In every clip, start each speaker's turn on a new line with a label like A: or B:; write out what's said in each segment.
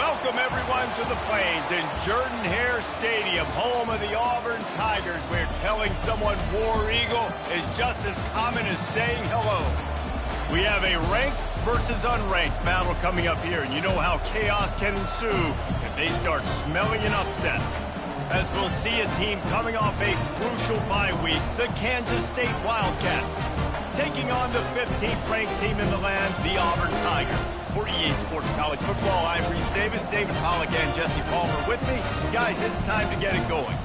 A: Welcome, everyone, to the Plains in Jordan-Hare Stadium, home of the Auburn Tigers, where telling someone War Eagle is just as common as saying hello. We have a ranked versus unranked battle coming up here, and you know how chaos can ensue if they start smelling an upset. As we'll see a team coming off a crucial bye week, the Kansas State Wildcats, taking on the 15th ranked team in the land, the Auburn Tigers. For EA Sports College Football, I'm Reese Davis, David Pollack, and Jesse Palmer with me. Guys, it's time to get it going.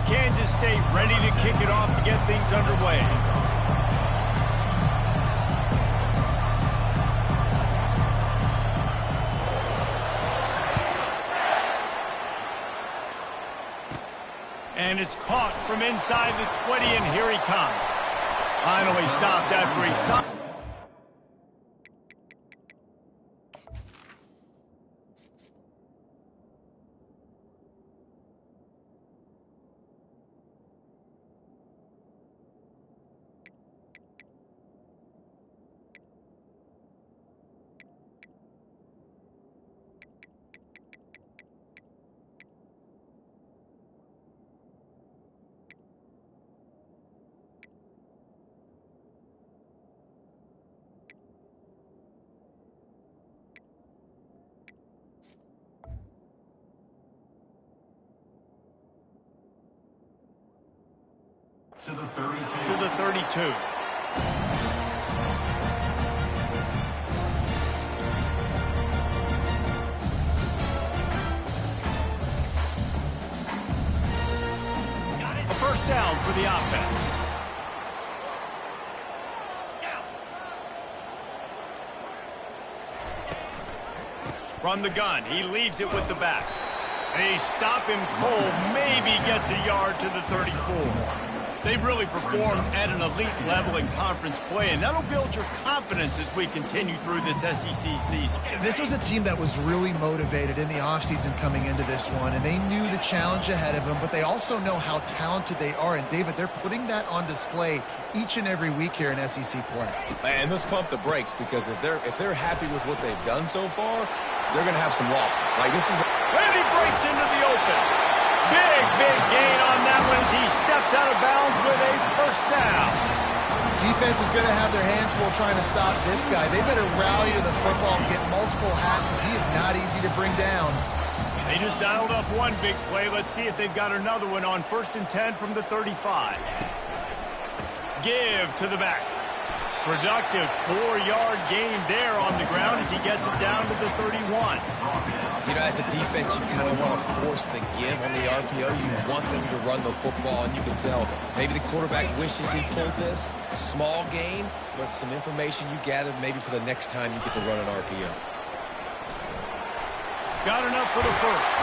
A: Kansas State ready to kick it off to get things underway. And it's caught from inside the 20, and here he comes. Finally stopped after he saw.
B: To the 32.
A: To the 32. A first down for the offense. From the gun, he leaves it with the back. They stop him cold, maybe gets a yard to the 34. They've really performed at an elite level in conference play, and that'll build your confidence as we continue through this SEC season.
C: This was a team that was really motivated in the offseason coming into this one, and they knew the challenge ahead of them, but they also know how talented they are. And, David, they're putting that on display each and every week here in SEC play.
D: And let's pump the brakes, because if they're happy with what they've done so far, they're going to have some losses. Like, this is...
A: And he breaks into the open. Big gain on that one as he steps out of bounds with a first down.
C: Defense is going to have their hands full trying to stop this guy. They better rally to the football and get multiple hats because he is not easy to bring down.
A: They just dialed up one big play. Let's see if they've got another one on 1st and 10 from the 35. Give to the back. Productive 4-yard gain there on the ground as he gets it down to the 31.
D: You know, as a defense, you kind of want to force the give on the RPO. You want them to run the football, and you can tell maybe the quarterback wishes he pulled this. Small gain, but some information you gathered maybe for the next time you get to run an RPO.
A: Got enough for the first.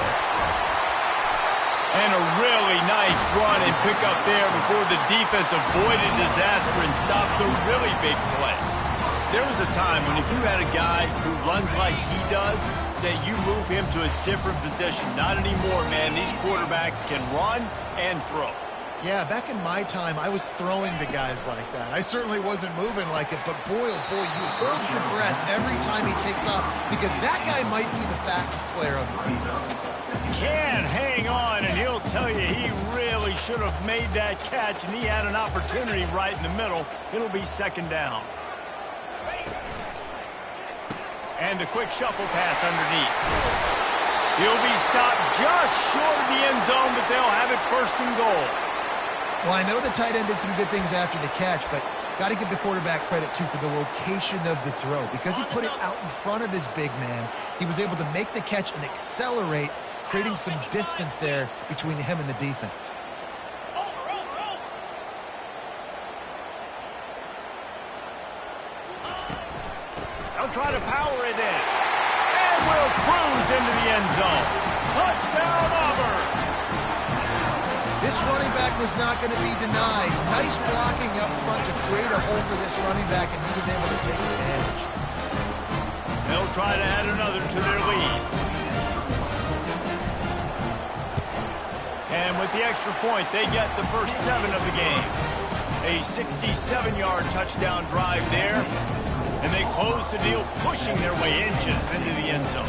A: And a really nice run and pick up there before the defense avoided disaster and stopped the really big play. There was a time when if you had a guy who runs like he does, that you move him to a different position. Not anymore, man. These quarterbacks can run and throw.
C: Yeah, back in my time, I was throwing the guys like that. I certainly wasn't moving like it, but boy, oh boy, you hold your breath every time he takes off because that guy might be the fastest player on the field.
A: Can hang on, and he'll tell you he really should have made that catch, and he had an opportunity right in the middle. It'll be second down. And the quick shuffle pass underneath. He'll be stopped just short of the end zone, but they'll have it 1st and goal.
C: Well, I know the tight end did some good things after the catch, but got to give the quarterback credit, too, for the location of the throw. Because he put it out in front of his big man, he was able to make the catch and accelerate, creating some distance there between him and the defense.
A: They'll try to power it in. And will cruise into the end zone. Touchdown, Auburn!
C: This running back was not going to be denied. Nice blocking up front to create a hole for this running back, and he was able to take advantage.
A: They'll try to add another to their lead. And with the extra point, they get the first 7 of the game. A 67-yard touchdown drive there. And they close the deal, pushing their way inches into the end zone.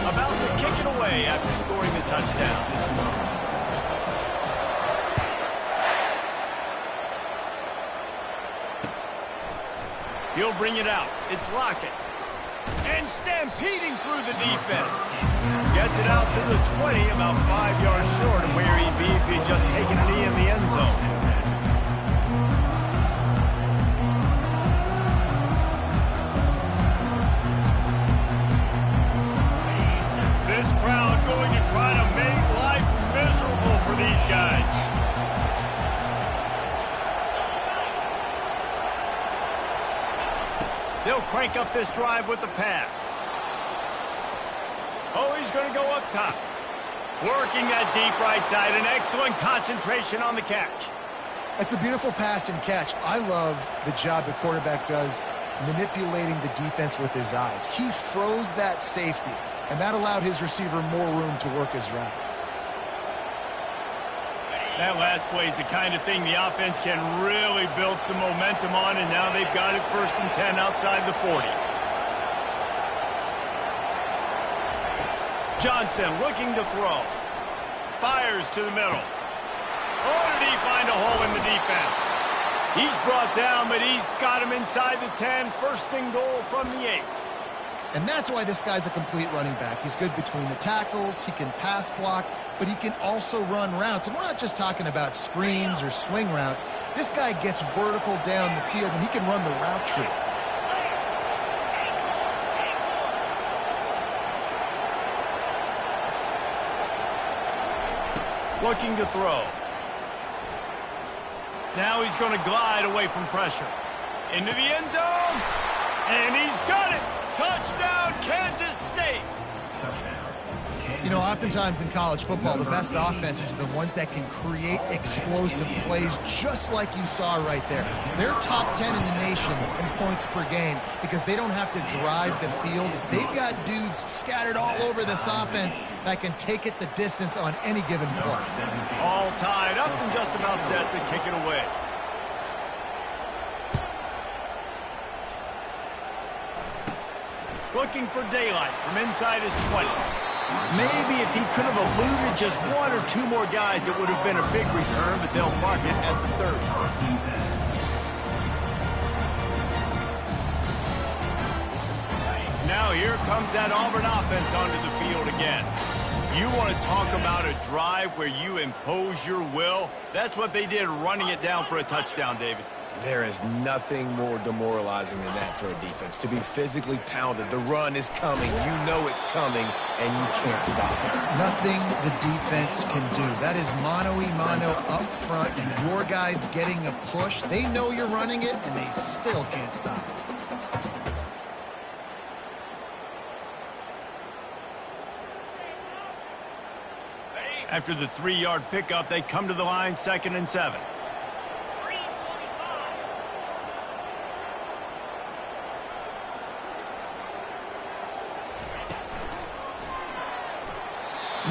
A: About to kick it away after scoring the touchdown. He'll bring it out. It's Lockett. And stampeding through the defense. Gets it out to the 20, about 5 yards short of where he'd be if he'd just taken a knee in the end zone. This crowd going to try to make life miserable for these guys. They'll crank up this drive with the pass. Oh, he's going to go up top. Working that deep right side. An excellent concentration on the catch.
C: It's a beautiful pass and catch. I love the job the quarterback does manipulating the defense with his eyes. He froze that safety, and that allowed his receiver more room to work his route.
A: That last play is the kind of thing the offense can really build some momentum on, and now they've got it 1st and 10 outside the 40. Johnson looking to throw. Fires to the middle. Oh, did he find a hole in the defense? He's brought down, but he's got him inside the 10. 1st and goal from the 8.
C: And that's why this guy's a complete running back. He's good between the tackles, he can pass block, but he can also run routes. And we're not just talking about screens or swing routes. This guy gets vertical down the field, and he can run the route tree.
A: Looking to throw. Now he's going to glide away from pressure. Into the end zone. And he's got it. Touchdown, Kansas State.
C: You know, oftentimes in college football, the best offenses are the ones that can create explosive plays, just like you saw right there. They're top 10 in the nation in points per game because they don't have to drive the field. They've got dudes scattered all over this offense that can take it the distance on any given play.
A: All tied up and just about set to kick it away. Looking for daylight from inside his 20. Maybe if he could have eluded just 1 or 2 more guys, it would have been a big return, but they'll mark it at the 30. Now here comes that Auburn offense onto the field again. You want to talk about a drive where you impose your will? That's what they did, running it down for a touchdown, David.
D: There is nothing more demoralizing than that for a defense. To be physically pounded, the run is coming, you know it's coming, and you can't stop it.
C: Nothing the defense can do. That is mano-a-mano up front, and your guys getting a push. They know you're running it, and they still can't stop it.
A: After the 3-yard pickup, they come to the line, 2nd and 7.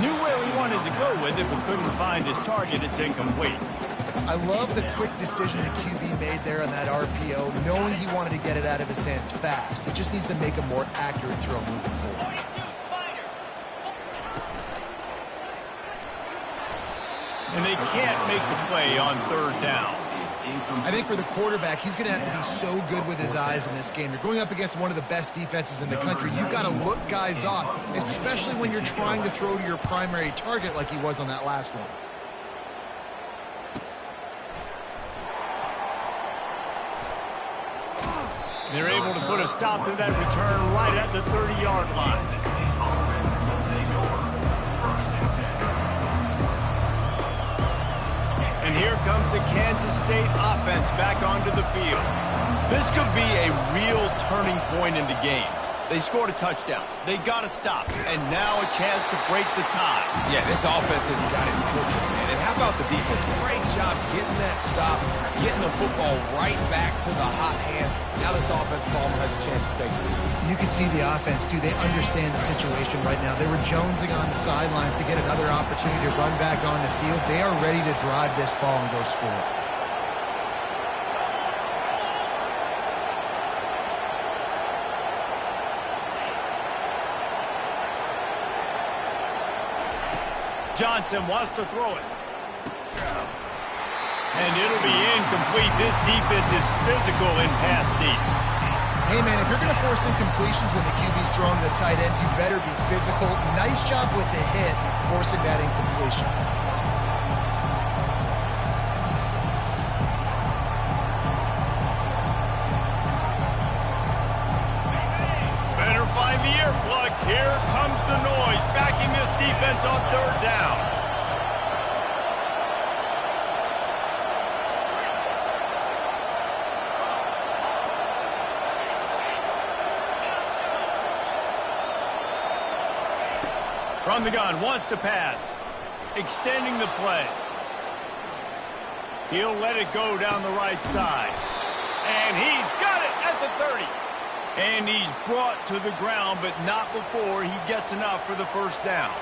A: Knew where he wanted to go with it, but couldn't find his target. It's incomplete.
C: I love the quick decision the QB made there on that RPO, knowing he wanted to get it out of his hands fast. He just needs to make a more accurate throw moving forward.
A: And they can't make the play on 3rd down.
C: I think for the quarterback, he's going to have to be so good with his eyes in this game. You're going up against one of the best defenses in the country. You've got to look guys off, especially when you're trying to throw to your primary target like he was on that last one.
A: They're able to put a stop to that return right at the 30-yard line. And here comes the Kansas State offense back onto the field. This could be a real turning point in the game. They scored a touchdown. They got to stop. And now a chance to break the tie.
D: Yeah, this offense has got it cooking, man. And how about the defense? Great job getting that stop, getting the football right back to the hot hand. Now this offense, Palmer, has a chance to take the lead.
C: You can see the offense, too. They understand the situation right now. They were jonesing on the sidelines to get another opportunity to run back on the field. They are ready to drive this ball and go score.
A: Johnson wants to throw it. And it'll be incomplete. This defense is physical in pass deep.
C: Hey, man, if you're going to force incompletions when the QB's throwing the tight end, you better be physical. Nice job with the hit, forcing that incompletion.
A: Better find the earplugs. Here comes the noise, backing this defense on third down. From the gun, wants to pass. Extending the play. He'll let it go down the right side. And he's got it at the 30. And he's brought to the ground, but not before he gets enough for the first down.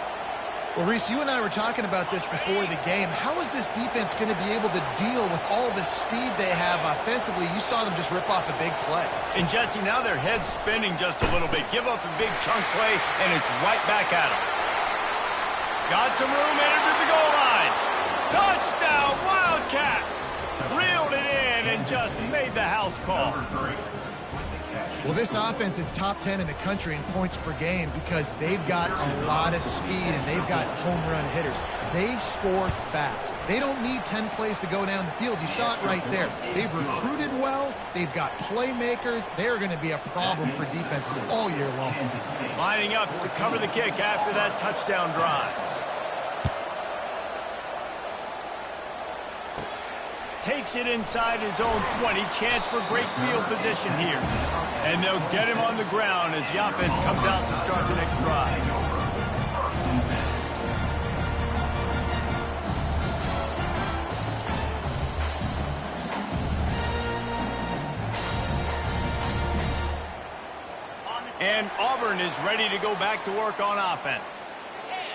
C: Well, Reese, you and I were talking about this before the game. How is this defense going to be able to deal with all the speed they have offensively? You saw them just rip off a big play.
A: And, Jesse, now their head's spinning just a little bit. Give up a big chunk play, and it's right back at them. Got some room, entered to the goal line. Touchdown, Wildcats! Reeled it in and just made the house call.
C: Well, this offense is top 10 in the country in points per game because they've got a lot of speed and they've got home run hitters. They score fast. They don't need 10 plays to go down the field. You saw it right there. They've recruited well. They've got playmakers. They're going to be a problem for defenses all year long.
A: Lining up to cover the kick after that touchdown drive. Takes it inside his own 20. Chance for great field position here. And they'll get him on the ground as the offense comes out to start the next drive. And Auburn is ready to go back to work on offense.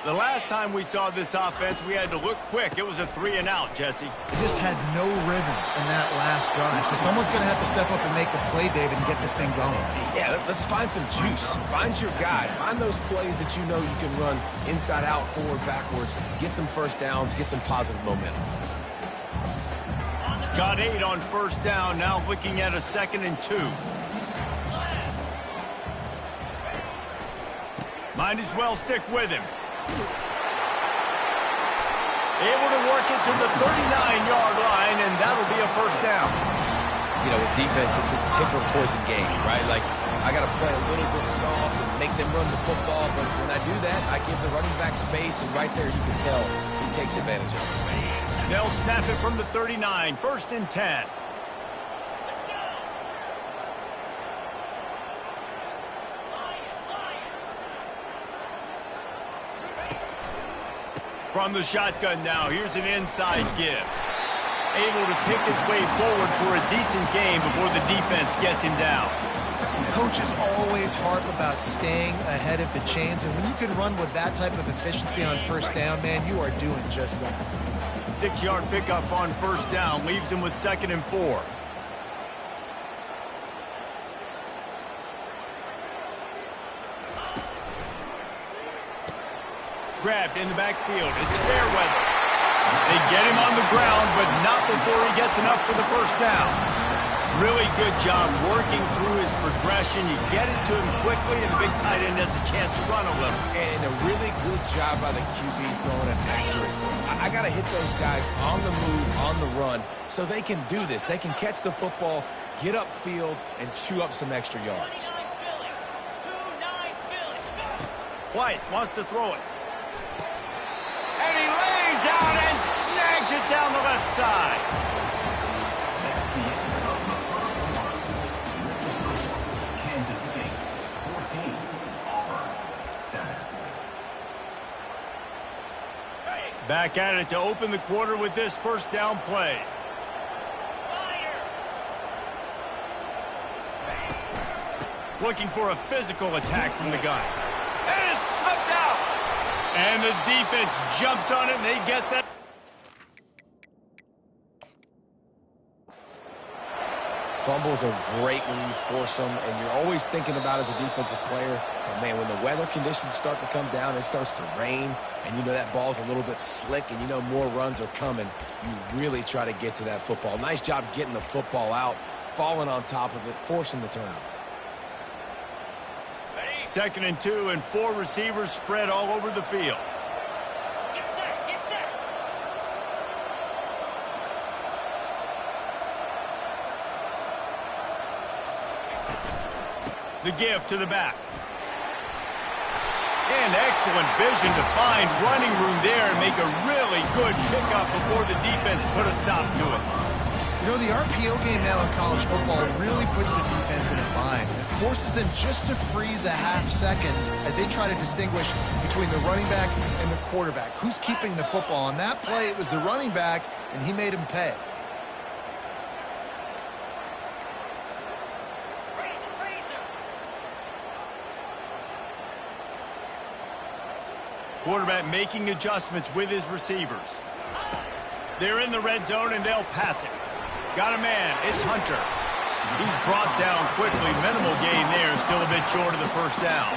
A: The last time we saw this offense, we had to look quick. It was a 3-and-out, Jesse.
C: They just had no rhythm in that last drive. So someone's going to have to step up and make a play, David, and get this thing going.
D: Yeah, let's find some juice. Find your guy. Find those plays that you know you can run inside out, forward, backwards. Get some first downs. Get some positive momentum.
A: Got 8 on first down. Now looking at a 2nd and 2. Might as well stick with him. Able to work it to the 39-yard line, and that'll be a first down.
D: You know, with defense, it's this pick or poison game, right? Like, I got to play a little bit soft and make them run the football, but when I do that, I give the running back space, and right there you can tell he takes advantage of it.
A: They'll snap it from the 39, 1st and 10. From the shotgun now, here's an inside give. Able to pick his way forward for a decent game before the defense gets him down.
C: Coaches always harp about staying ahead of the chains, and when you can run with that type of efficiency on first down, man, you are doing just that.
A: 6-yard pickup on first down leaves him with 2nd and 4. Grabbed in the backfield. It's Fairweather. They get him on the ground, but not before he gets enough for the first down. Really good job working through his progression. You get it to him quickly, and the big tight end has a chance to run a little.
D: And a really good job by the QB throwing an accurate throw. I got to hit those guys on the move, on the run, so they can do this. They can catch the football, get upfield, and chew up some extra yards.
A: White wants to throw it. And he lays out and snags it down the left side.
B: Kansas State 14, Auburn 7.
A: Back at it to open the quarter with this first down play. Looking for a physical attack from the gun. And it's sucked out. And the defense jumps on it, and they get that.
D: Fumbles are great when you force them, and you're always thinking about as a defensive player, but man, when the weather conditions start to come down, it starts to rain, and you know that ball's a little bit slick, and you know more runs are coming, you really try to get to that football. Nice job getting the football out, falling on top of it, forcing the turnover.
A: 2nd and 2, and 4 receivers spread all over the field.
E: Get set, get set.
A: The give to the back. And excellent vision to find running room there and make a really good pickup before the defense put a stop to it.
C: You know, the RPO game now in college football really puts the defense in a bind. It forces them just to freeze a half second as they try to distinguish between the running back and the quarterback. Who's keeping the football? On that play, it was the running back, and he made him pay.
A: Quarterback making adjustments with his receivers. They're in the red zone, and they'll pass it. Got a man. It's Hunter. He's brought down quickly. Minimal gain there. Still a bit short of the first down.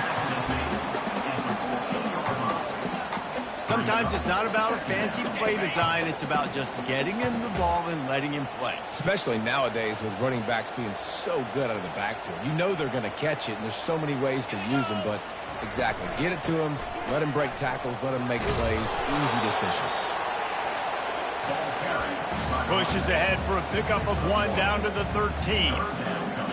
A: Sometimes it's not about a fancy play design. It's about just getting him the ball and letting him play.
D: Especially nowadays with running backs being so good out of the backfield. You know they're going to catch it, and there's so many ways to use them, but exactly. Get it to him, let him break tackles, let him make plays. Easy decision.
A: Pushes ahead for a pickup of 1 down to the 13.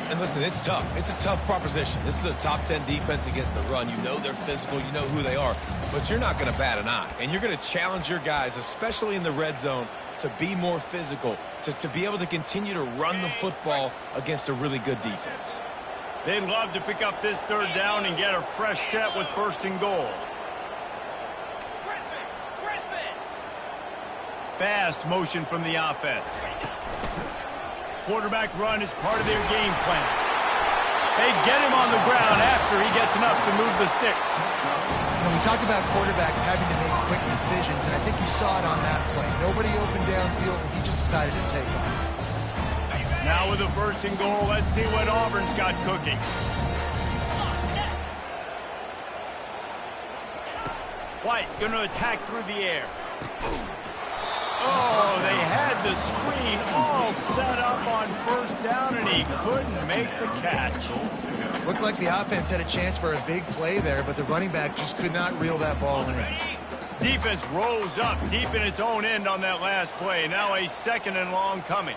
D: And listen, it's tough. It's a tough proposition. This is a top 10 defense against the run. You know they're physical. You know who they are. But you're not going to bat an eye. And you're going to challenge your guys, especially in the red zone, to be more physical, to be able to continue to run the football against a really good defense.
A: They'd love to pick up this 3rd down and get a fresh set with 1st and goal. Fast motion from the offense. Quarterback run is part of their game plan. They get him on the ground after he gets enough to move the sticks.
C: When we talk about quarterbacks having to make quick decisions, and I think you saw it on that play. Nobody opened downfield, and he just decided to take off.
A: Now with a 1st and goal, let's see what Auburn's got cooking. White going to attack through the air. Oh, they had the screen all set up on 1st down, and he couldn't make the catch.
C: Looked like the offense had a chance for a big play there, but the running back just could not reel that ball in.
A: Defense rose up deep in its own end on that last play. Now a 2nd and long coming.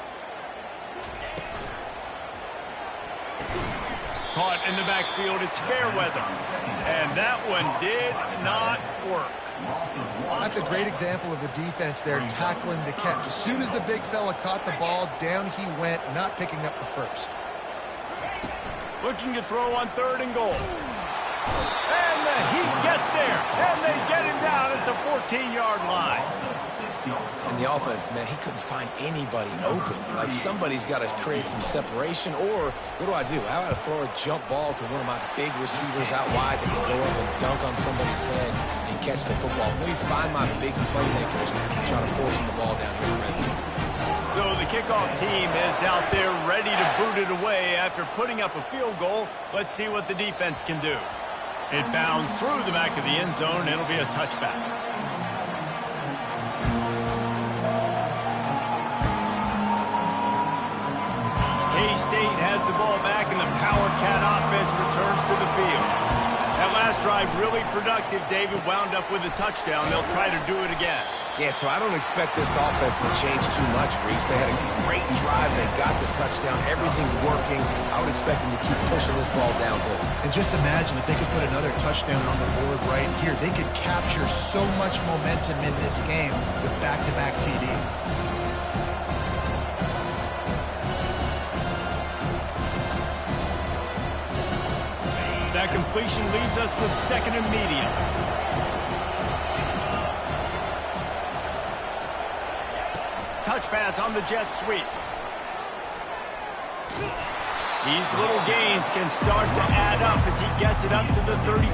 A: Caught in the backfield, it's Fairweather. And that one did not work.
C: That's a great example of the defense there tackling the catch. As soon as the big fella caught the ball, down he went, not picking up the first.
A: Looking to throw on 3rd and goal. And the Heat gets there. And they get him down at the 14-yard line.
D: And the offense, man, he couldn't find anybody open. Like, somebody's got to create some separation, or what do I do? How about I throw a jump ball to one of my big receivers out wide that can go up and dunk on somebody's head and catch the football? Maybe find my big playmakers and try to force them the ball down here in the red zone.
A: So the kickoff team is out there ready to boot it away after putting up a field goal. Let's see what the defense can do. It bounds through the back of the end zone. It'll be a touchback. K-State has the ball back, and the Power Cat offense returns to the field. That last drive really productive. David wound up with a touchdown. They'll try to do it again.
D: Yeah, so I don't expect this offense to change too much, Reese. They had a great drive. They got the touchdown. Everything working. I would expect them to keep pushing this ball downhill.
C: And just imagine if they could put another touchdown on the board right here. They could capture so much momentum in this game with back-to-back TDs.
A: That completion leaves us with 2nd and medium. Touch pass on the jet sweep. These little gains can start to add up as he gets it up to the 34.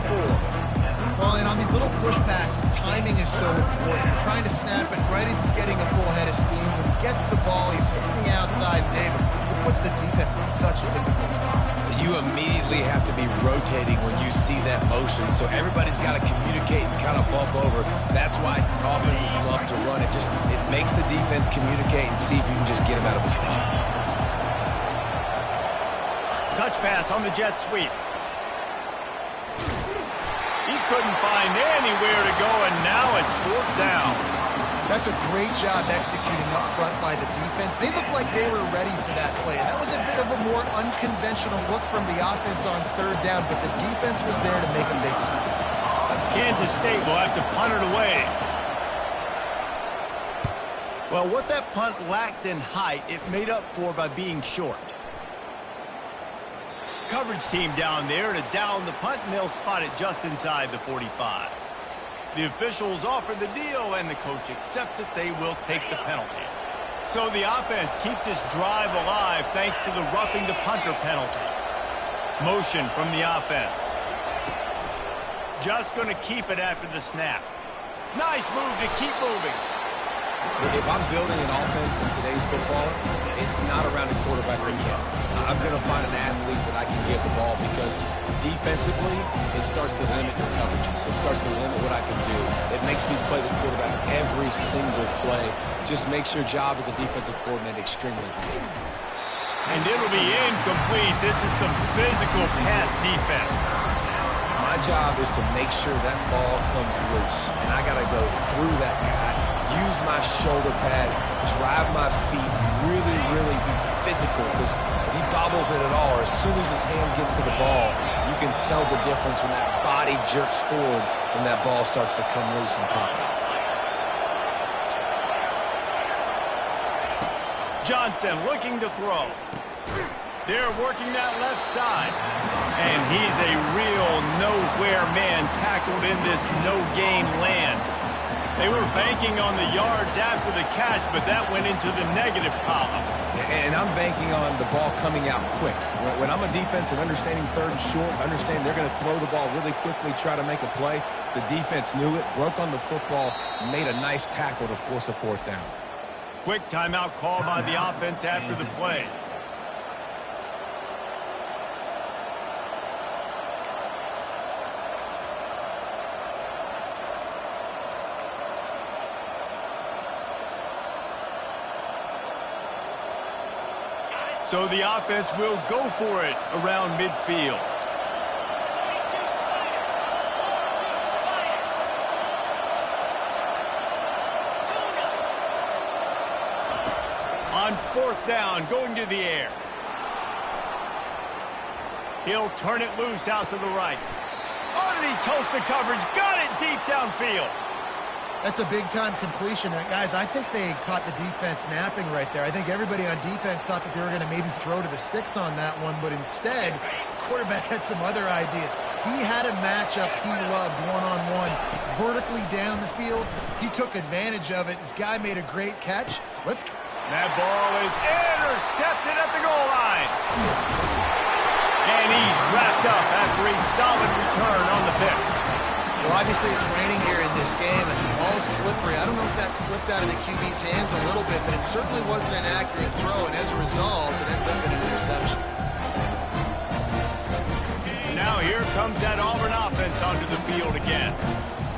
C: Well, and on these little push passes, timing is so important. You're trying to snap it right as he's getting a full head of steam. When he gets the ball, he's hitting the outside. David, it puts the defense in such a difficult spot.
D: You immediately have to be rotating when you see that motion, so everybody's got to communicate and kind of bump over. That's why offenses love to run it. It makes the defense communicate and see if you can just get him out of a spot.
A: Touch pass on the jet sweep. He couldn't find anywhere to go, and now it's 4th down.
C: That's a great job executing up front by the defense. They looked like they were ready for that play, and that was a bit of a more unconventional look from the offense on 3rd down, but the defense was there to make a big stop.
A: Kansas State will have to punt it away. Well, what that punt lacked in height, it made up for by being short. Coverage team down there to down the punt, and they'll spot it just inside the 45. The officials offer the deal, and the coach accepts it. They will take the penalty. So the offense keeps this drive alive thanks to the roughing the punter penalty. Motion from the offense. Just going to keep it after the snap. Nice move to keep moving.
D: If I'm building an offense in today's football, it's not around a quarterback that can. I'm going to find an athlete that I can give the ball because defensively, it starts to limit your coverages. It starts to limit what I can do. It makes me play the quarterback every single play. Just makes your job as a defensive coordinator extremely hard.
A: And it'll be incomplete. This is some physical pass defense.
D: My job is to make sure that ball comes loose, and I got to go through that guy, use my shoulder pad, drive my feet, really be physical, because if he bobbles it at all, or as soon as his hand gets to the ball, you can tell the difference when that body jerks forward when that ball starts to come loose and pop out.
A: Johnson looking to throw. They're working that left side. And he's a real nowhere man tackled in this no-gain land. They were banking on the yards after the catch, but that went into the negative column.
D: And I'm banking on the ball coming out quick. When I'm a defense and understanding 3rd and short, understand they're going to throw the ball really quickly, try to make a play. The defense knew it, broke on the football, made a nice tackle to force a 4th down.
A: Quick timeout call by the offense after the play. So the offense will go for it around midfield. On 4th down, going to the air. He'll turn it loose out to the right. Oh, did he toast the coverage? Got it deep downfield.
C: That's a big-time completion. And guys, I think they caught the defense napping right there. I think everybody on defense thought that they were going to maybe throw to the sticks on that one, but instead, the quarterback had some other ideas. He had a matchup he loved one-on-one, vertically down the field. He took advantage of it. This guy made a great catch.
A: That ball is intercepted at the goal line. And he's wrapped up after a solid return on the pick.
C: Well, obviously it's raining here in this game, and the ball's slippery. I don't know if that slipped out of the QB's hands a little bit, but it certainly wasn't an accurate throw, and as a result, it ends up in an interception.
A: Now here comes that Auburn offense onto the field again.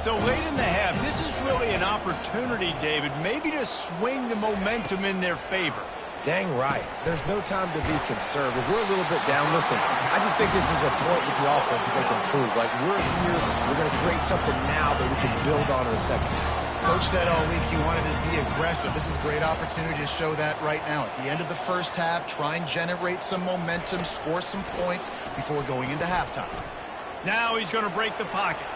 A: So late in the half, this is really an opportunity, David, maybe to swing the momentum in their favor.
D: Dang right. There's no time to be conservative. We're a little bit down. Listen, I just think this is a point with the offense that they can prove. Like, we're here, we're going to create something now that we can build on in the second half.
C: Coach said all week he wanted to be aggressive. This is a great opportunity to show that right now. At the end of the first half, try and generate some momentum, score some points before going into halftime.
A: Now he's going to break the pocket.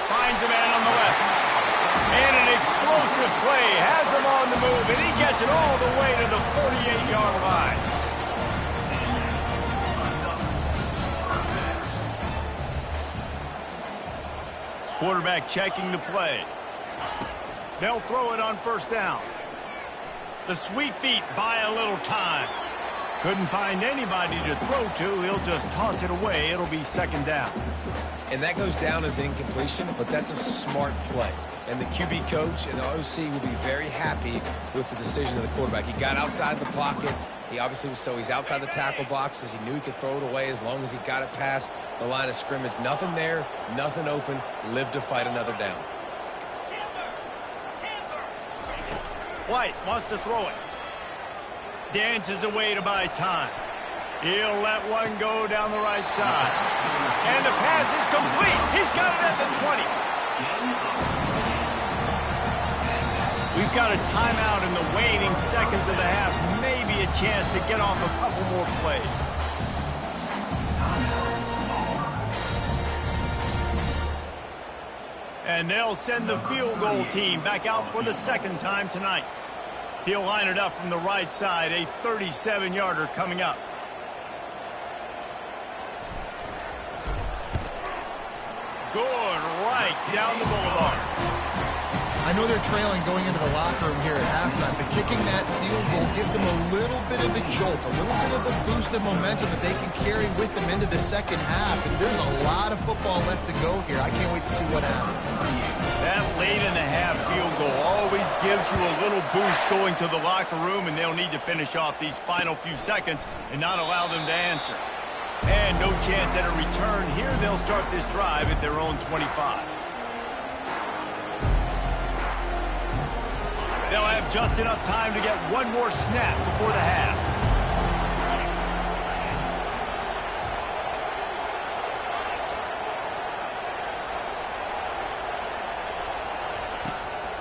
A: Finds a man on the left. And an explosive play has him on the move, and he gets it all the way to the 48-yard line. Quarterback checking the play. They'll throw it on 1st down. The sweet feet buy a little time. Couldn't find anybody to throw to. He'll just toss it away. It'll be second down.
D: And that goes down as incompletion, but that's a smart play. And the QB coach and the OC will be very happy with the decision of the quarterback. He got outside the pocket. He obviously he's outside the tackle boxes. He knew he could throw it away as long as he got it past the line of scrimmage. Nothing there, nothing open. Lived to fight another down.
A: White wants to throw it. Dances away to buy time. He'll let one go down the right side. And the pass is complete. He's got it at the 20. We've got a timeout in the waning seconds of the half. Maybe a chance to get off a couple more plays. And they'll send the field goal team back out for the second time tonight. He'll line it up from the right side, a 37-yarder coming up. Good right down the boulevard.
C: I know they're trailing going into the locker room here at halftime, but kicking that field goal gives them a little bit of a jolt, a little bit of a boost of momentum that they can carry with them into the second half. And there's a lot of football left to go here. I can't wait to see what happens.
A: That late in the half field goal always gives you a little boost going to the locker room, and they'll need to finish off these final few seconds and not allow them to answer. And no chance at a return here. They'll start this drive at their own 25. They'll have just enough time to get one more snap before the half.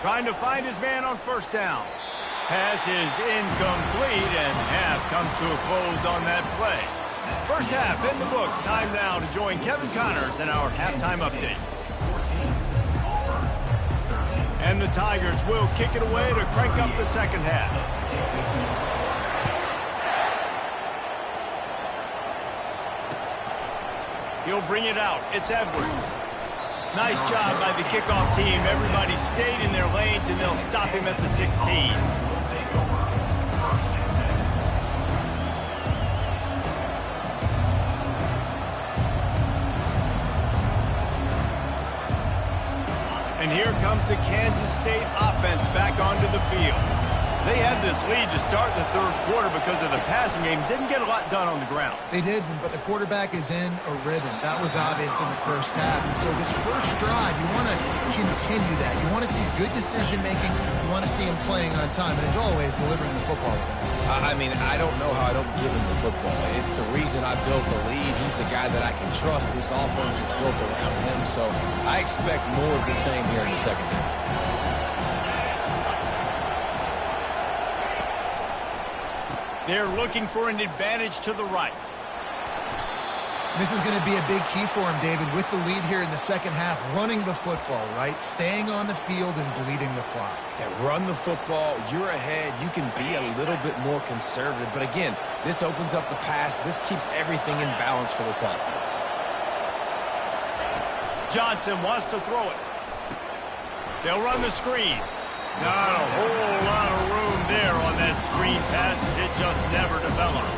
A: Trying to find his man on first down. Pass is incomplete, and half comes to a close on that play. First half in the books. Time now to join Kevin Connors in our halftime update. And the Tigers will kick it away to crank up the second half. He'll bring it out. It's Edwards. Nice job by the kickoff team. Everybody stayed in their lanes, and they'll stop him at the 16. And here comes the Kansas State offense back onto the field. They had this lead to start the third quarter because of the passing game. Didn't get a lot done on the ground.
C: They did, but the quarterback is in a rhythm. That was obvious in the first half. And so this first drive, you want to continue that. You want to see good decision-making. You want to see him playing on time. And as always, delivering the football.
D: I mean, I don't know how I don't give him the football. It's the reason I built the lead. He's the guy that I can trust. This offense is built around him. So I expect more of the same here in the second half.
A: They're looking for an advantage to the right.
C: This is going to be a big key for him, David, with the lead here in the second half, running the football, right? Staying on the field and bleeding the clock.
D: Yeah, run the football. You're ahead. You can be a little bit more conservative. But again, this opens up the pass. This keeps everything in balance for this offense.
A: Johnson wants to throw it. They'll run the screen. Not a whole lot of room there on that screen pass, as it just never developed.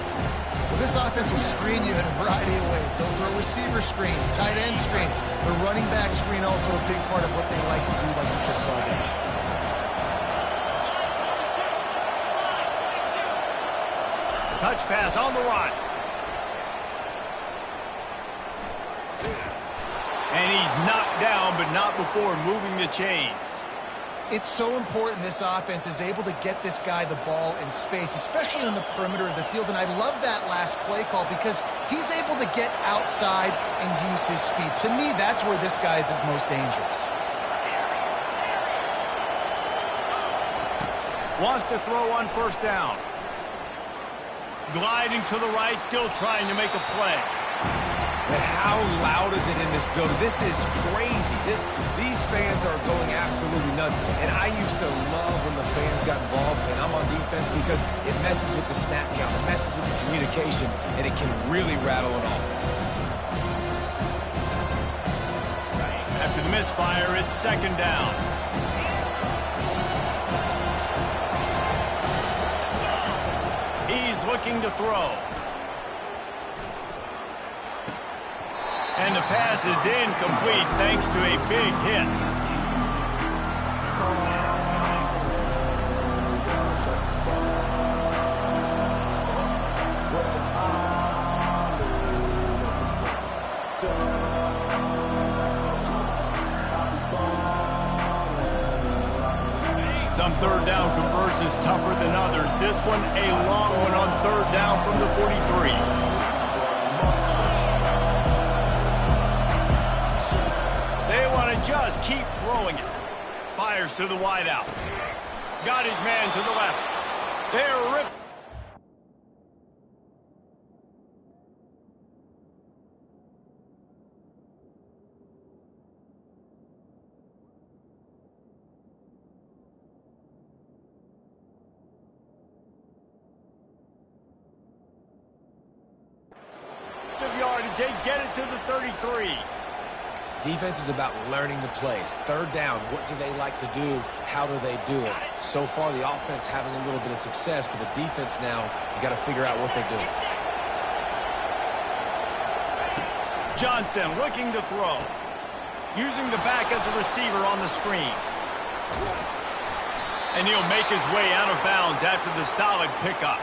C: Well, this offense will screen you in a variety of ways. They'll throw receiver screens, tight end screens. The running back screen also a big part of what they like to do, like you just saw there.
A: Touch pass on the run. And he's knocked down, but not before moving the chains.
C: It's so important this offense is able to get this guy the ball in space, especially on the perimeter of the field. And I love that last play call because he's able to get outside and use his speed. To me, that's where this guy is his most dangerous.
A: Wants to throw on first down. Gliding to the right, still trying to make a play.
D: But how loud is it in this building? This is crazy. These fans are going absolutely nuts. And I used to love when the fans got involved and I'm on defense because it messes with the snap count, it messes with the communication, and it can really rattle an offense.
A: After the misfire, it's second down. is looking to throw. And the pass is incomplete thanks to a big hit. Some third down conversions tougher than others. This one a long one on third down from the 43. They want to just keep throwing it. Fires to the wideout. Got his man to the left. They're ripped. Of yardage, they get it to the 33.
D: Defense is about learning the plays. Third down, what do they like to do? How do they do it? So far, the offense having a little bit of success, but the defense now, you got to figure out what they're doing.
A: Johnson looking to throw. Using the back as a receiver on the screen. And he'll make his way out of bounds after the solid pickup.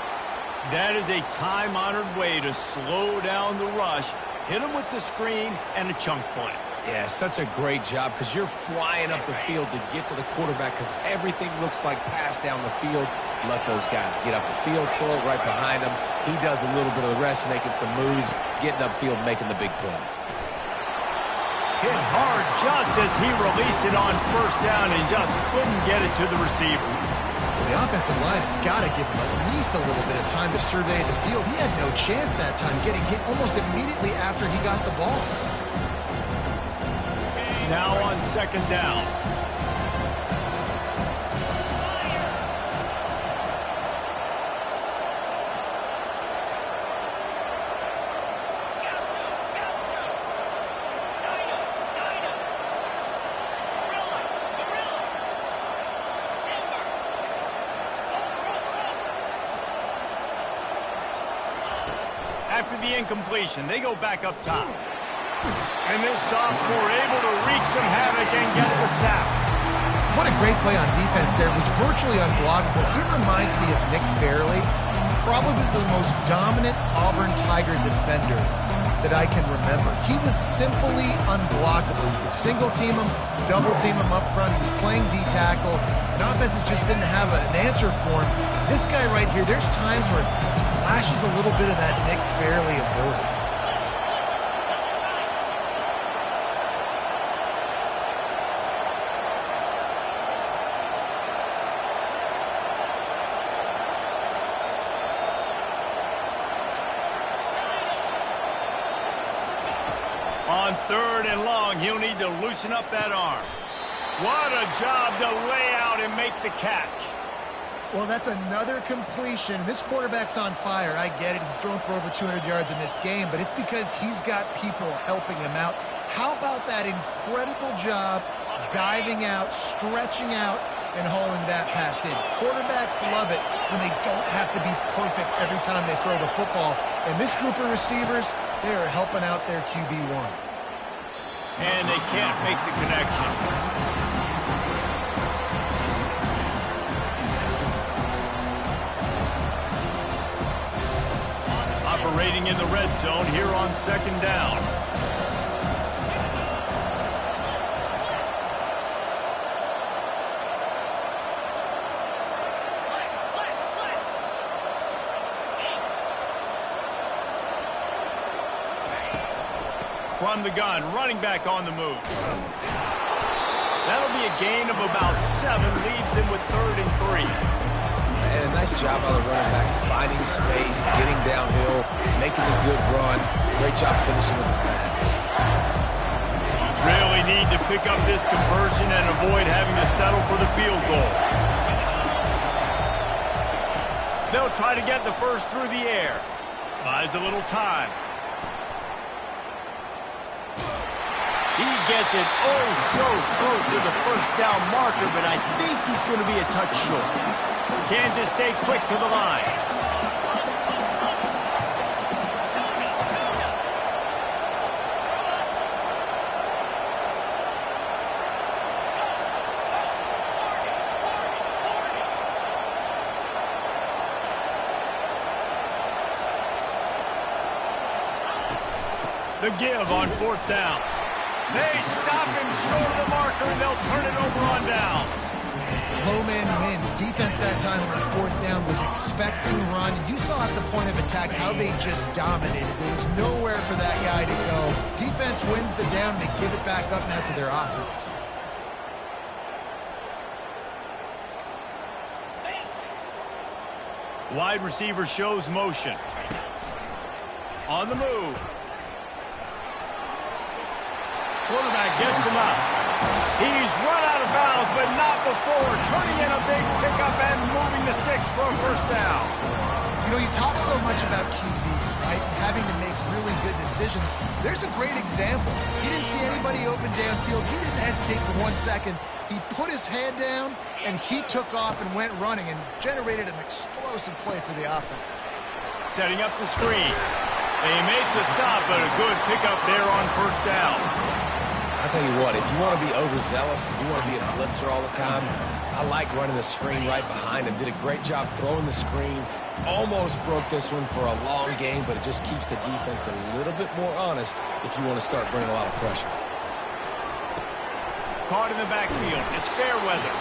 A: That is a time-honored way to slow down the rush, hit him with the screen, and a chunk play.
D: Yeah, such a great job because you're flying up the field to get to the quarterback because everything looks like pass down the field. Let those guys get up the field, throw it right behind him. He does a little bit of the rest, making some moves, getting upfield, making the big play.
A: Hit hard just as he released it on first down and just couldn't get it to the receiver.
C: The offensive line has got to give him at least a little bit of time to survey the field. He had no chance that time, getting hit almost immediately after he got the ball.
A: Now on second down. After the incompletion, they go back up top. And this sophomore able to wreak some havoc and get the sack.
C: What a great play on defense there. It was virtually unblockable. He reminds me of Nick Fairley, probably the most dominant Auburn Tiger defender that I can remember. He was simply unblockable. You could single team him, double team him up front. He was playing D-tackle, and offenses just didn't have an answer for him. This guy right here, there's times where he flashes a little bit of that Nick Fairley ability.
A: On third and long, he'll need to loosen up that arm. What a job to lay out and make the catch.
C: Well, that's another completion. This quarterback's on fire. I get it. He's thrown for over 200 yards in this game, but it's because he's got people helping him out. How about that incredible job diving out, stretching out, and hauling that pass in? Quarterbacks love it when they don't have to be perfect every time they throw the football. And this group of receivers, they are helping out their QB1.
A: And they can't make the connection. Operating in the red zone here on second down. From the gun, running back on the move. That'll be a gain of about 7, leaves him with 3rd and 3.
D: And a nice job by the running back, finding space, getting downhill, making a good run. Great job finishing with his pads.
A: Really need to pick up this conversion and avoid having to settle for the field goal. They'll try to get the first through the air. Buys a little time. He gets it so close to the first down marker, but I think he's going to be a touch short. Kansas State quick to the line. The give on 4th down. They stop him short of the marker, and they'll turn it over on down.
C: Low man wins. Defense that time on 4th down was expecting run. You saw at the point of attack how they just dominated. There was nowhere for that guy to go. Defense wins the down, and they give it back up now to their offense.
A: Wide receiver shows motion. On the move. Quarterback gets him up. He's run out of bounds, but not before turning in a big pickup and moving the sticks for a 1st down.
C: You know, you talk so much about QBs, right? And having to make really good decisions. There's a great example. He didn't see anybody open downfield. He didn't hesitate for 1 second. He put his head down, and he took off and went running and generated an explosive play for the offense.
A: Setting up the screen. They make the stop, but a good pickup there on 1st down.
D: I'll tell you what, if you want to be overzealous, if you want to be a blitzer all the time, I like running the screen right behind him. Did a great job throwing the screen. Almost broke this one for a long game, but it just keeps the defense a little bit more honest if you want to start bringing a lot of pressure.
A: Caught in the backfield. It's fair weather.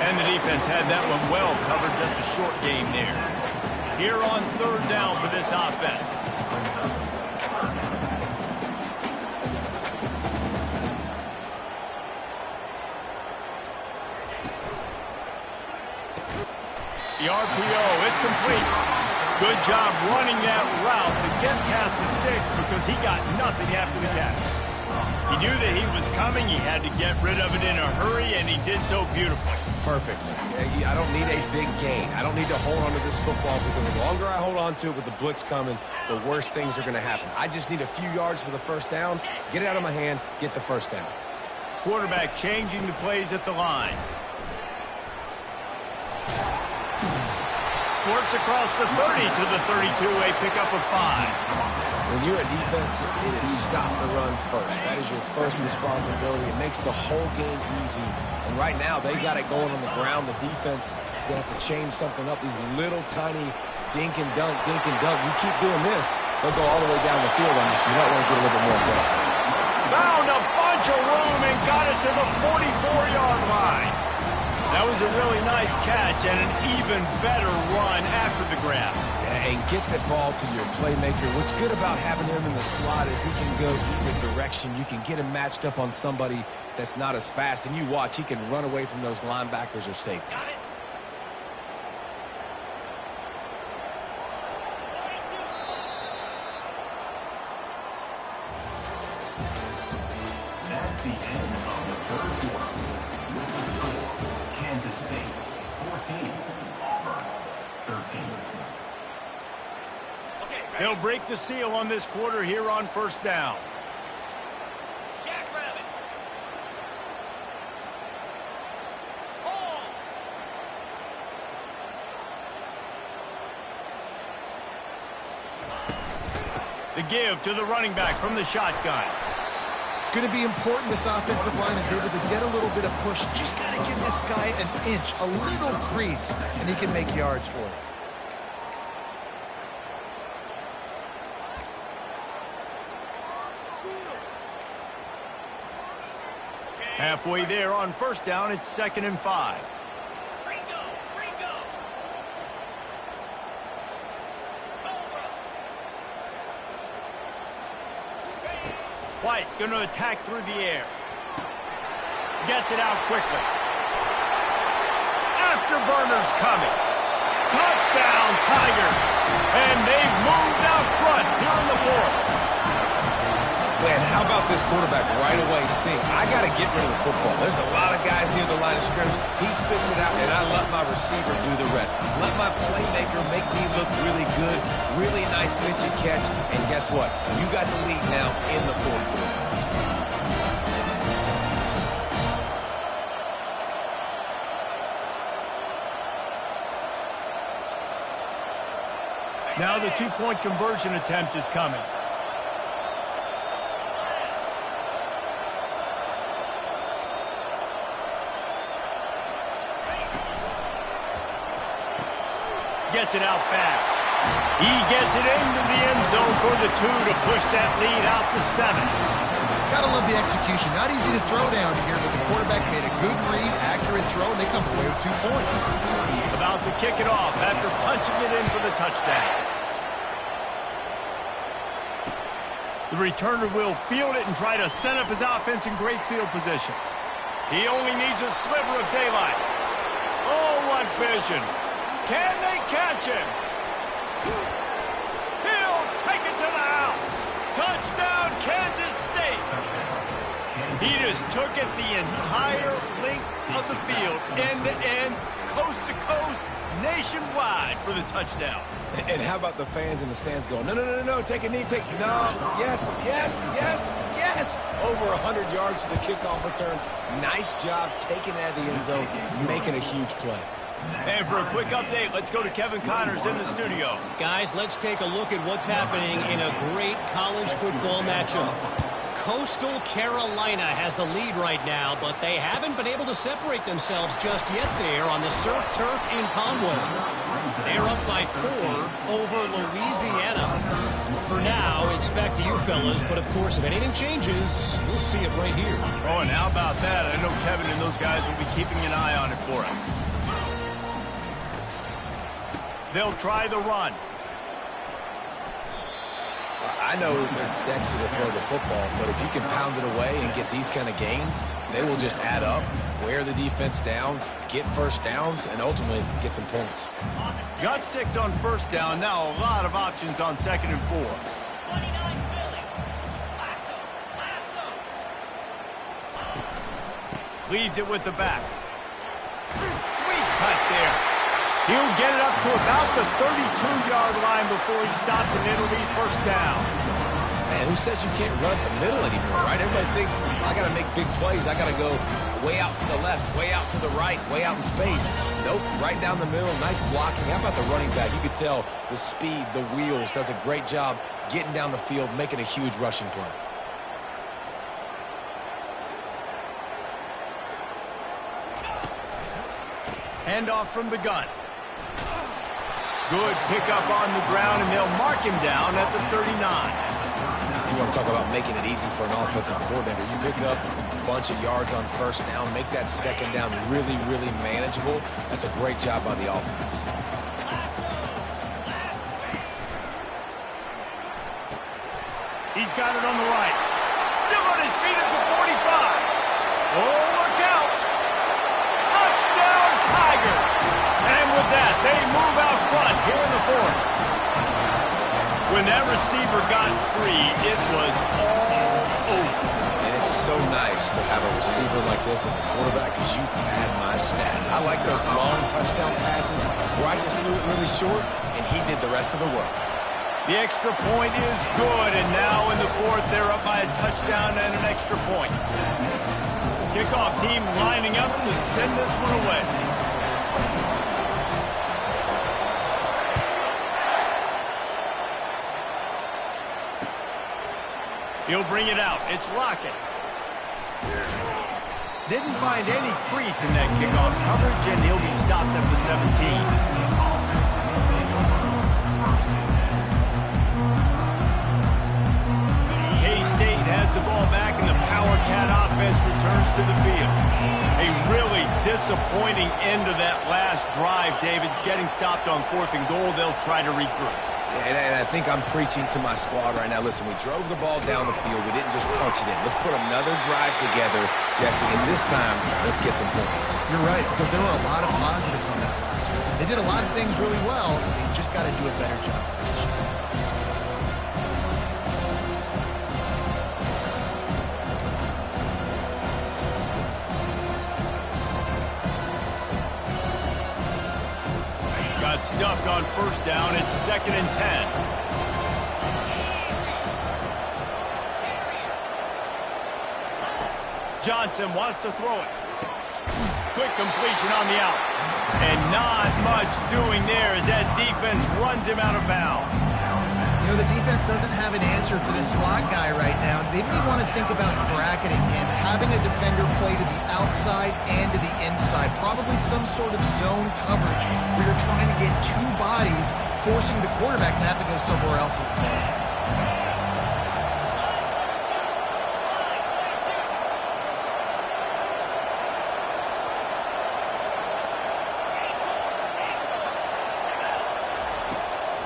A: And the defense had that one well covered. Just a short game there. Here on 3rd down for this offense. The RPO, it's complete. Good job running that route to get past the sticks because he got nothing after the catch. He knew that he was coming. He had to get rid of it in a hurry, and he did so beautifully.
D: Perfect. I don't need a big gain. I don't need to hold on to this football because the longer I hold on to it with the blitz coming, the worse things are going to happen. I just need a few yards for the 1st down, get it out of my hand, get the 1st down.
A: Quarterback changing the plays at the line. Sports across the 30 to the 32, a pickup of 5.
D: When you're a defense, it is stop the run first. That is your first responsibility. It makes the whole game easy. And right now, they got it going on the ground. The defense is going to have to change something up. These little tiny dink and dunk, dink and dunk. You keep doing this, they'll go all the way down the field on you, so you might want to get a little bit more aggressive.
A: Found a bunch of room and got it to the 44-yard line. That was a really nice catch and an even better run after the grab.
D: And get the ball to your playmaker. What's good about having him in the slot is he can go either direction. You can get him matched up on somebody that's not as fast, and you watch, he can run away from those linebackers or safeties.
B: That's the end of the 3rd quarter. With the score, Kansas State 14, Auburn 13.
A: They'll break the seal on this quarter here on 1st down.
E: Jackrabbit. Ball.
A: The give to the running back from the shotgun.
C: It's going to be important this offensive line is able to get a little bit of push. Just got to give this guy an inch, a little crease, and he can make yards for it.
A: Halfway there on 1st down, it's 2nd and 5.
E: Ringo. Ringo. Cobra.
A: White going to attack through the air. Gets it out quickly. Afterburner's coming. Touchdown, Tigers. And they've moved out front here in the 4th.
D: Man, how about this quarterback right away seeing, I got to get rid of the football. There's a lot of guys near the line of scrimmage. He spits it out, and I let my receiver do the rest. Let my playmaker make me look really good. Really nice pitch and catch. And guess what? You got the lead now in the 4th quarter.
A: Now the 2-point conversion attempt is coming. Gets it out fast. He gets it into the end zone for the 2 to push that lead out to 7.
C: Gotta love the execution. Not easy to throw down here, but the quarterback made a good read, accurate throw, and they come away with 2 points.
A: About to kick it off after punching it in for the touchdown. The returner will field it and try to set up his offense in great field position. He only needs a sliver of daylight. Oh, what vision. Can they catch him? He'll take it to the house. Touchdown, Kansas State. He just took it the entire length of the field, end to end, coast to coast, nationwide for the touchdown.
D: And how about the fans in the stands going, no, no, no, no, take a knee, no, yes, yes, yes, yes. Over 100 yards to the kickoff return. Nice job taking it out of the end zone, making a huge play.
A: And for a quick update, let's go to Kevin Connors in the studio.
F: Guys, let's take a look at what's happening in a great college football matchup. Coastal Carolina has the lead right now, but they haven't been able to separate themselves just yet there on the surf turf in Conway. They're up by 4 over Louisiana. For now, it's back to you fellas, but of course, if anything changes, we'll see it right here.
A: Oh, and how about that? I know Kevin and those guys will be keeping an eye on it for us. They'll try the run.
D: I know it's sexy to throw the football, but if you can pound it away and get these kind of gains, they will just add up, wear the defense down, get first downs, and ultimately get some points.
A: Got 6 on first down. Now a lot of options on 2nd and 4.
E: 29 Philly. Lasso.
A: Leaves it with the back. Sweet cut there. He'll get it up to about the 32-yard line before he stopped, and it'll be first down.
D: Man, who says you can't run the middle anymore, right? Everybody thinks, I got to make big plays. I got to go way out to the left, way out to the right, way out in space. Nope, right down the middle, nice blocking. How about the running back? You could tell the speed, the wheels, does a great job getting down the field, making a huge rushing play.
A: Handoff from the gun. Good pickup on the ground, and they'll mark him down at the 39.
D: You want to talk about making it easy for an offensive coordinator. You pick up a bunch of yards on first down, make that second down really, really manageable. That's a great job by the offense.
A: He's got it on the right. Still on his feet at the 45. Oh, look out. Touchdown, Tigers. And with that, they move out front here in the 4th. When that receiver got free, it was all over.
D: And it's so nice to have a receiver like this as a quarterback because you pad my stats. I like those long touchdown passes where I just threw it really short and he did the rest of the work.
A: The extra point is good, and now in the 4th, they're up by a touchdown and an extra point. Kickoff team lining up to send this one away. He'll bring it out. It's Lockett. Didn't find any crease in that kickoff coverage, and he'll be stopped at the 17. K-State has the ball back, and the Power Cat offense returns to the field. A really disappointing end to that last drive, David. Getting stopped on 4th and goal, they'll try to regroup.
D: And I think I'm preaching to my squad right now. Listen, we drove the ball down the field. We didn't just punch it in. Let's put another drive together, Jesse, and this time, let's get some points.
C: You're right, because there were a lot of positives on that last one. They did a lot of things really well. They just got to do a better job finishing.
A: Got stuffed on first down. It's 2nd and 10. Johnson wants to throw it. Quick completion on the out. And not much doing there as that defense runs him out of bounds.
C: You know, the defense doesn't have an answer for this slot guy right now. They may want to think about bracketing him, having a defender play to the outside and to the inside. Probably some sort of zone coverage where you're trying to get two bodies, forcing the quarterback to have to go somewhere else with the ball.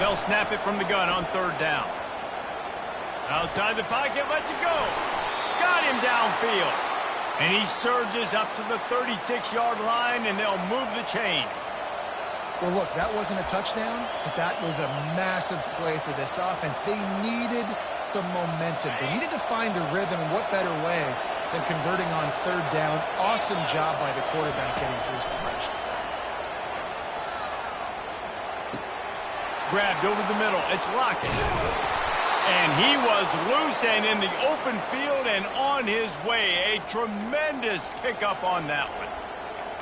A: They'll snap it from the gun on third down. Outside the pocket, lets it go. Got him downfield. And he surges up to the 36-yard line, and they'll move the chains.
C: Well, look, that wasn't a touchdown, but that was a massive play for this offense. They needed some momentum. They needed to find a rhythm, and what better way than converting on third down. Awesome job by the quarterback getting through his progression.
A: Grabbed over the middle. It's Lockett. And he was loose and in the open field and on his way. A tremendous pickup on that one.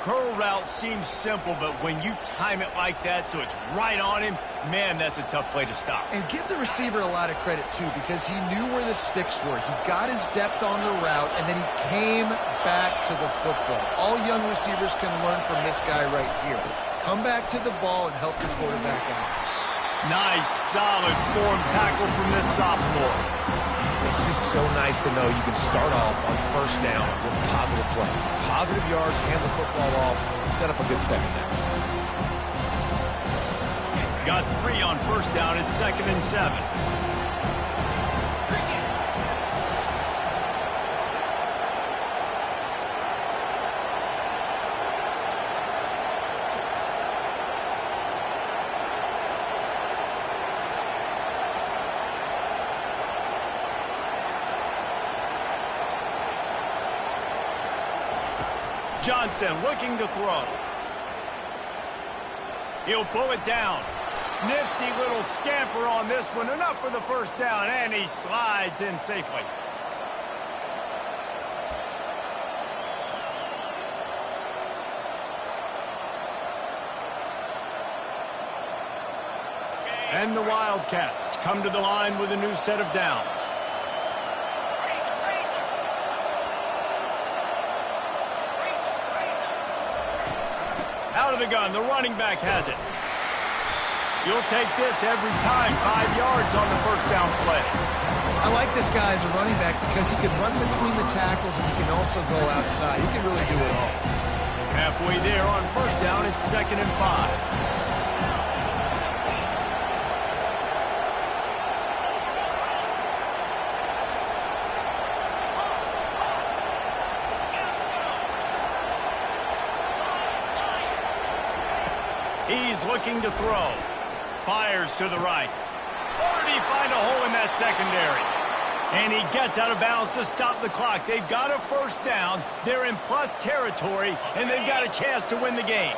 A: Curl route seems simple, but when you time it like that so it's right on him, man, that's a tough play to stop.
C: And give the receiver a lot of credit, too, because he knew where the sticks were. He got his depth on the route, and then he came back to the football. All young receivers can learn from this guy right here. Come back to the ball and help the quarterback out.
A: Nice, solid form tackle from this sophomore.
D: It's just so nice to know you can start off on first down with positive plays. Positive yards, hand the football off, set up a good second down.
A: Got 3 on first down. It's 2nd and 7. Johnson looking to throw. He'll pull it down. Nifty little scamper on this one. Enough for the first down, and he slides in safely. And the Wildcats come to the line with a new set of downs. Out of the gun, the running back has it. You'll take this every time. 5 yards on the first down play.
C: I like this guy as a running back because he can run between the tackles and he can also go outside. He can really do it all.
A: Halfway there on first down, it's 2nd and 5. He's looking to throw. Fires to the right. Or did he find a hole in that secondary? And he gets out of bounds to stop the clock. They've got a first down. They're in plus territory, and they've got a chance to win the game.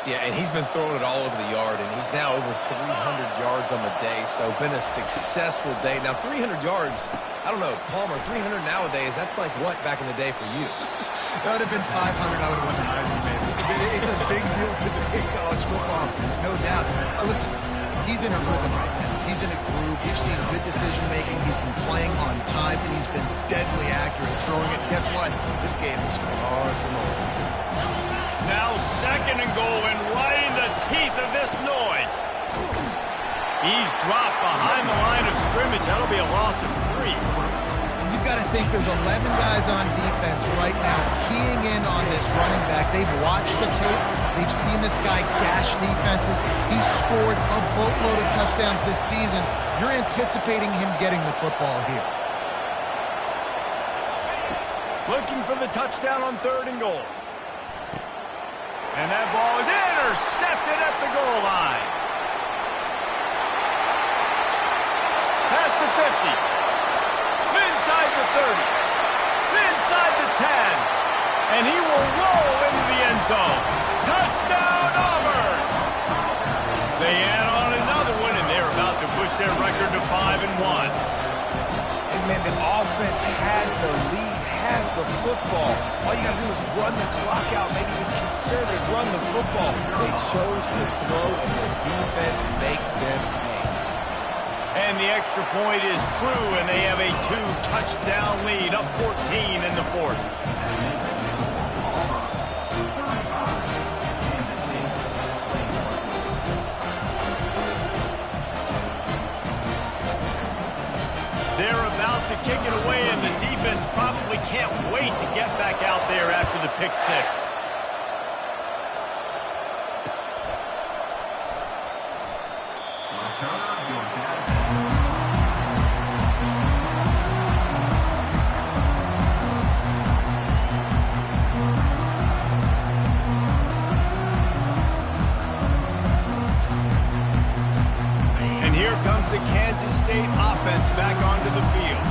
D: Yeah, and he's been throwing it all over the yard, and he's now over 300 yards on the day, so been a successful day. Now, 300 yards, I don't know, Palmer, 300 nowadays, that's like what back in the day for you?
C: That would have been 500. I would have won the Heisman, maybe. It's a big deal today, college football, no doubt. Listen, he's in a rhythm right now. He's in a groove. You've seen good decision-making. He's been playing on time, and he's been deadly accurate throwing it. Guess what? This game is far from over.
A: Now 2nd and goal, and right in the teeth of this noise. He's dropped behind the line of scrimmage. That'll be a loss of 3.
C: You've got to think there's 11 guys on defense right now keying in on this running back. They've watched the tape. They've seen this guy gash defenses. He's scored a boatload of touchdowns this season. You're anticipating him getting the football here.
A: Looking for the touchdown on 3rd and goal. And that ball is intercepted at the goal line. Past the 50. Inside the 30. Inside the 10. And he will roll into the end zone. Touchdown, Auburn! They add on another one, and they're about to push their record to 5-1.
D: And man, the offense has the lead, has the football. All you got to do is run the clock out, maybe even conservative, run the football. They chose to throw, and the defense makes them pay.
A: And the extra point is true, and they have a 2-touchdown lead, up 14 in the fourth. They're about to kick it away, and the defense probably can't wait to get back out there after the pick six. And here comes the Kansas State offense back onto the field.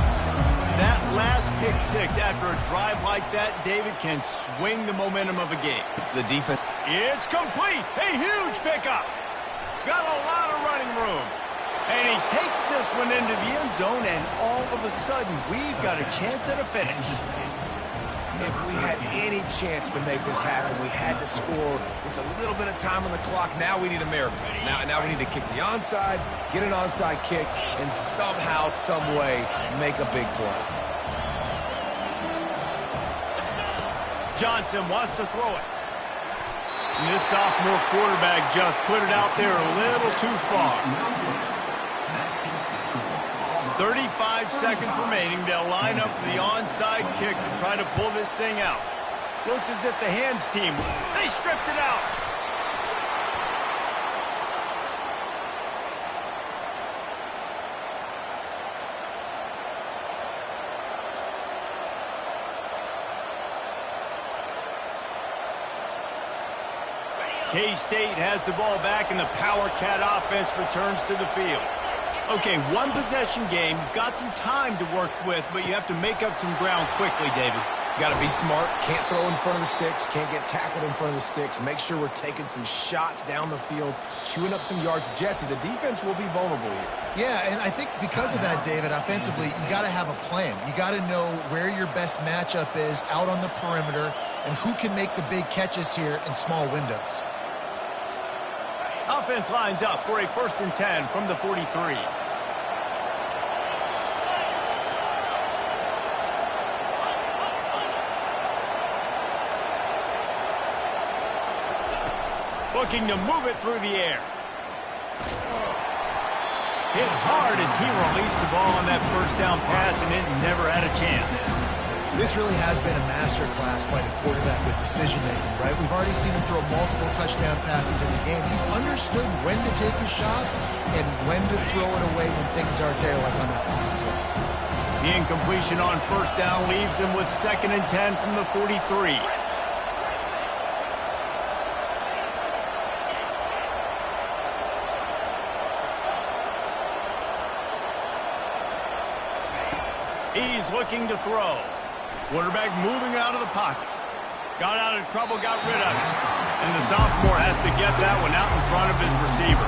A: That last pick six after a drive like that, David, can swing the momentum of a game.
D: The defense.
A: It's complete. A huge pickup. Got a lot of running room. And he takes this one into the end zone, and all of a sudden, we've got a chance at a finish.
D: If we had any chance to make this happen, we had to score with a little bit of time on the clock. Now we need a miracle. Now we need to kick the onside, get an onside kick, and somehow, some way, make a big play.
A: Johnson wants to throw it. And this sophomore quarterback just put it out there a little too far. 35 seconds remaining. They'll line up for the onside kick to try to pull this thing out. Looks as if the hands team, they stripped it out. K-State has the ball back, and the Power Cat offense returns to the field. Okay, one possession game. You've got some time to work with, but you have to make up some ground quickly, David.
D: Got to be smart. Can't throw in front of the sticks. Can't get tackled in front of the sticks. Make sure we're taking some shots down the field, chewing up some yards. Jesse, the defense will be vulnerable here.
C: Yeah, and I think because of that, David, offensively, you got to have a plan. You got to know where your best matchup is out on the perimeter and who can make the big catches here in small windows.
A: Offense lines up for a 1st and 10 from the 43. Looking to move it through the air. Hit hard as he released the ball on that first down pass, and it never had a chance.
C: This really has been a masterclass by the quarterback with decision-making, right? We've already seen him throw multiple touchdown passes in the game. He's understood when to take his shots and when to throw it away when things aren't there, like on that last play.
A: The incompletion on 1st down leaves him with 2nd and 10 from the 43. He's looking to throw. Quarterback moving out of the pocket. Got out of trouble, got rid of it. And the sophomore has to get that one out in front of his receiver.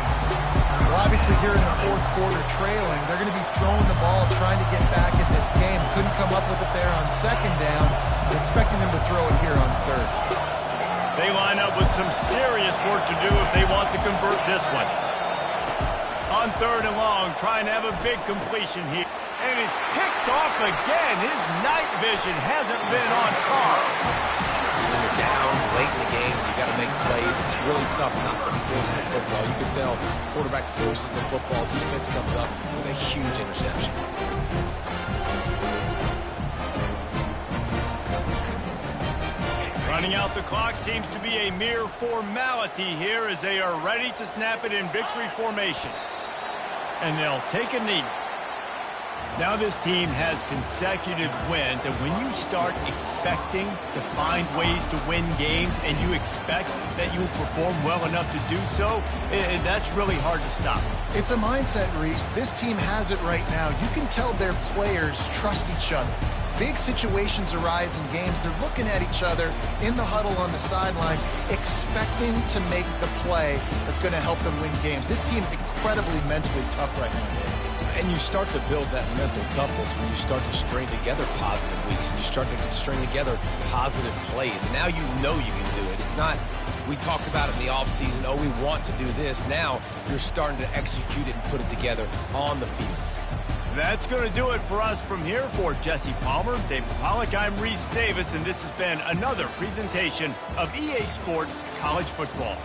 C: Well, obviously here in the 4th quarter trailing, they're going to be throwing the ball, trying to get back in this game. Couldn't come up with it there on 2nd down. They're expecting them to throw it here on 3rd.
A: They line up with some serious work to do if they want to convert this one. On 3rd and long, trying to have a big completion here. And it's picked off again. His night vision hasn't been on par.
D: When you're down late in the game, you got to make plays. It's really tough not to force the football. You can tell quarterback forces the football. Defense comes up with a huge interception.
A: Running out the clock seems to be a mere formality here as they are ready to snap it in victory formation. And they'll take a knee. Now this team has consecutive wins, and when you start expecting to find ways to win games and you expect that you will perform well enough to do so, that's really hard to stop.
C: It's a mindset, Reese. This team has it right now. You can tell their players trust each other. Big situations arise in games. They're looking at each other in the huddle on the sideline, expecting to make the play that's going to help them win games. This team incredibly mentally tough right now, Dave.
D: And you start to build that mental toughness when you start to string together positive weeks and you string together positive plays. And now you know you can do it. It's not We talked about it in the offseason. Oh, we want to do this. Now you're starting to execute it and put it together on the field.
A: That's going to do it for us from here. For Jesse Palmer, David Pollack, I'm Reese Davis, and this has been another presentation of EA Sports College Football.